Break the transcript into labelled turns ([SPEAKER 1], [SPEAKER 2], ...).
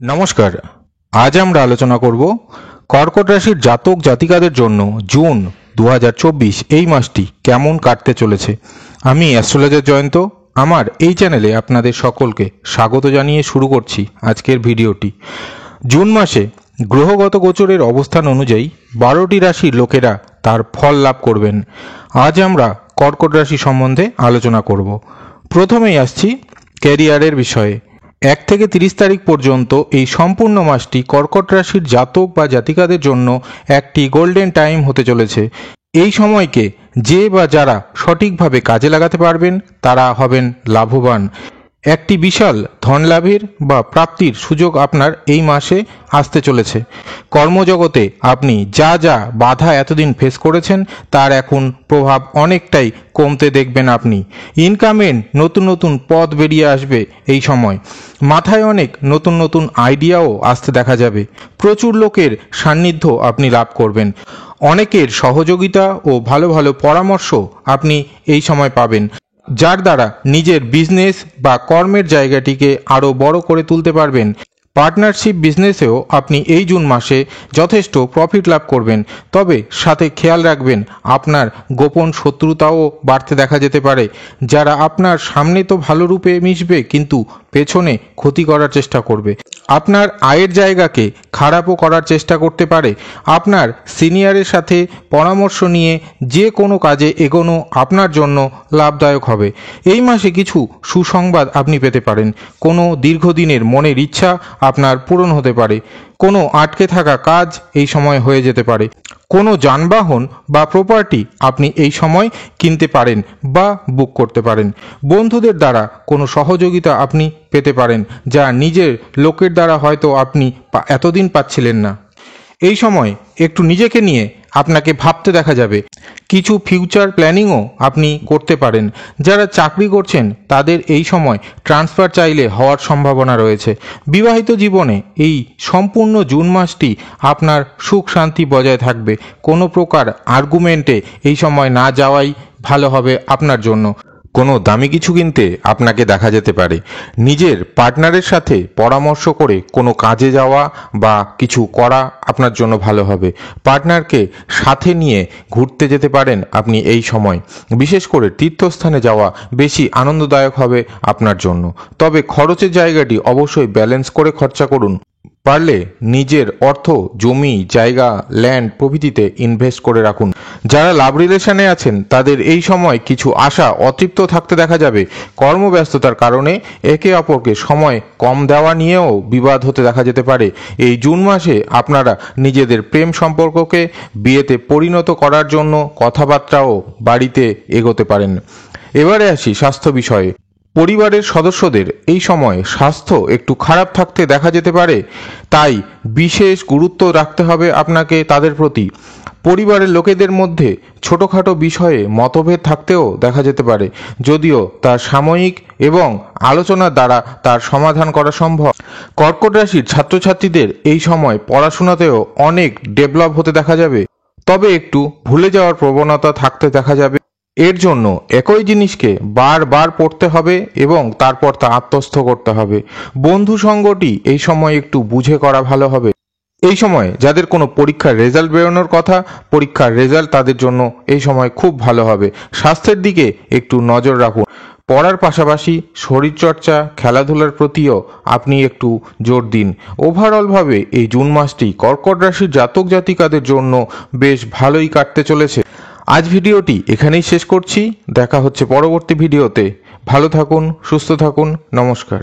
[SPEAKER 1] নমস্কার। আজ আমরা আলোচনা করব কর্কট রাশির জাতক জাতিকাদের জন্য জুন 2024 এই মাসটি কেমন কাটতে চলেছে। আমি অ্যাস্ট্রোলজার জয়ন্ত। আমার এই চ্যানেলে আপনাদের সকলকে স্বাগত জানিয়ে শুরু করছি আজকের ভিডিওটি। জুন মাসে গ্রহগত গোচরের অবস্থান অনুযায়ী 12টি রাশির লোকেরা তার ফল লাভ করবেন। আজ আমরা কর্কট রাশি সম্বন্ধে আলোচনা করব। প্রথমেই আসছি ক্যারিয়ারের বিষয়ে। 1 থেকে 30 তারিখ পর্যন্ত এই সম্পূর্ণ মাসটি কর্কট রাশির জাতক বা জাতিকাদের জন্য একটি গোল্ডেন টাইম হতে চলেছে। এই সময়কে যে বা যারা সঠিকভাবে কাজে লাগাতে পারবেন তারা হবেন লাভবান। একটি বিশাল ধন লাভের বা প্রাপ্তির সুযোগ আপনার এই মাসে আসতে চলেছে। কর্মজগতে আপনি যা যা বাধা এতদিন ফেস করেছেন তার এখন প্রভাব অনেকটাই কমতে দেখবেন আপনি। ইনকামের নতুন নতুন পথ বেরিয়ে আসবে এই সময়। মাথায় অনেক নতুন নতুন আইডিয়াও আসতে দেখা যাবে। প্রচুর লোকের সান্নিধ্য আপনি লাভ করবেন। অনেকের সহযোগিতা ও ভালো ভালো পরামর্শ আপনি এই সময় পাবেন, যার দ্বারা নিজের বিজনেস বা কর্মের জায়গাটিকে আরও বড় করে তুলতে পারবেন। পার্টনারশিপ বিজনেসেও আপনি এই জুন মাসে যথেষ্ট প্রফিট লাভ করবেন। তবে সাথে খেয়াল রাখবেন, আপনার গোপন শত্রুতাও বাড়তে দেখা যেতে পারে, যারা আপনার সামনে তো ভালো রূপে মিশবে কিন্তু পেছনে ক্ষতি করার চেষ্টা করবে। আপনার আয়ের জায়গাকে খারাপও করার চেষ্টা করতে পারে। আপনার সিনিয়রের সাথে পরামর্শ নিয়ে যে কোনো কাজে এগোনো আপনার জন্য লাভদায়ক হবে। এই মাসে কিছু সুসংবাদ আপনি পেতে পারেন। কোনো দীর্ঘদিনের মনের ইচ্ছা আপনার পূরণ হতে পারে। কোনো আটকে থাকা কাজ এই সময় হয়ে যেতে পারে। কোনো যানবাহন বা প্রপার্টি আপনি এই সময় কিনতে পারেন বা বুক করতে পারেন। বন্ধুদের দ্বারা কোনো সহযোগিতা আপনি পেতে পারেন, যা নিজের লোকের দ্বারা হয়তো আপনি এতদিন পাচ্ছিলেন না। এই সময় একটু নিজেকে নিয়ে আপনাকে ভাবতে দেখা যাবে। কিছু ফিউচার প্ল্যানিংও আপনি করতে পারেন। যারা চাকরি করছেন তাদের এই সময় ট্রান্সফার চাইলে হওয়ার সম্ভাবনা রয়েছে। বিবাহিত জীবনে এই সম্পূর্ণ জুন মাসটি আপনার সুখ শান্তি বজায় থাকবে। কোনো প্রকার আর্গুমেন্টে এই সময় না যাওয়াই ভালো হবে আপনার জন্য। কোনো দামি কিছু কিনতে আপনাকে দেখা যেতে পারে। নিজের পার্টনারের সাথে পরামর্শ করে কোনো কাজে যাওয়া বা কিছু করা আপনার জন্য ভালো হবে। পার্টনারকে সাথে নিয়ে ঘুরতে যেতে পারেন আপনি এই সময়। বিশেষ করে তীর্থস্থানে যাওয়া বেশি আনন্দদায়ক হবে আপনার জন্য। তবে খরচের জায়গাটি অবশ্যই ব্যালেন্স করে খরচা করুন। পারলে নিজের অর্থ জমি জায়গা ল্যান্ড প্রভৃতিতে ইনভেস্ট করে রাখুন। যারা লাভ রিলেশনে আছেন তাদের এই সময় কিছু আশা অতৃপ্ত থাকতে দেখা যাবে। কর্মব্যস্ততার কারণে একে অপরকে সময় কম দেওয়া নিয়েও বিবাদ হতে দেখা যেতে পারে। এই জুন মাসে আপনারা নিজেদের প্রেম সম্পর্ককে বিয়েতে পরিণত করার জন্য কথাবার্তাও বাড়িতে এগোতে পারেন। এবারে আসি স্বাস্থ্য বিষয়ে। পরিবারের সদস্যদের এই সময় স্বাস্থ্য একটু খারাপ থাকতে দেখা যেতে পারে, তাই বিশেষ গুরুত্ব রাখতে হবে আপনাকে তাদের প্রতি। পরিবারের লোকেদের মধ্যে ছোটোখাটো বিষয়ে মতভেদ থাকতেও দেখা যেতে পারে, যদিও তা সাময়িক এবং আলোচনার দ্বারা তার সমাধান করা সম্ভব। কর্কট রাশির ছাত্রছাত্রীদের এই সময় পড়াশোনাতেও অনেক ডেভেলপ হতে দেখা যাবে, তবে একটু ভুলে যাওয়ার প্রবণতা থাকতে দেখা যাবে। এর জন্য একই জিনিসকে বারবার পড়তে হবে এবং তারপর তা আত্মস্থ করতে হবে। বন্ধু সঙ্গটি এই সময় একটু বুঝে করা ভালো হবে। এই সময় যাদের কোনো পরীক্ষার রেজাল্ট বেরোনোর কথা, পরীক্ষার রেজাল্ট তাদের জন্য এই সময় খুব ভালো হবে। স্বাস্থ্যের দিকে একটু নজর রাখুন। পড়ার পাশাপাশি শরীরচর্চা খেলাধুলার প্রতিও আপনি একটু জোর দিন। ওভারঅলভাবে এই জুন মাসটি কর্কট রাশির জাতক জাতিকাদের জন্য বেশ ভালোই কাটতে চলেছে। আজ ভিডিওটি এখানেই শেষ করছি। দেখা হচ্ছে পরবর্তী ভিডিওতে। ভালো থাকুন, সুস্থ থাকুন। নমস্কার।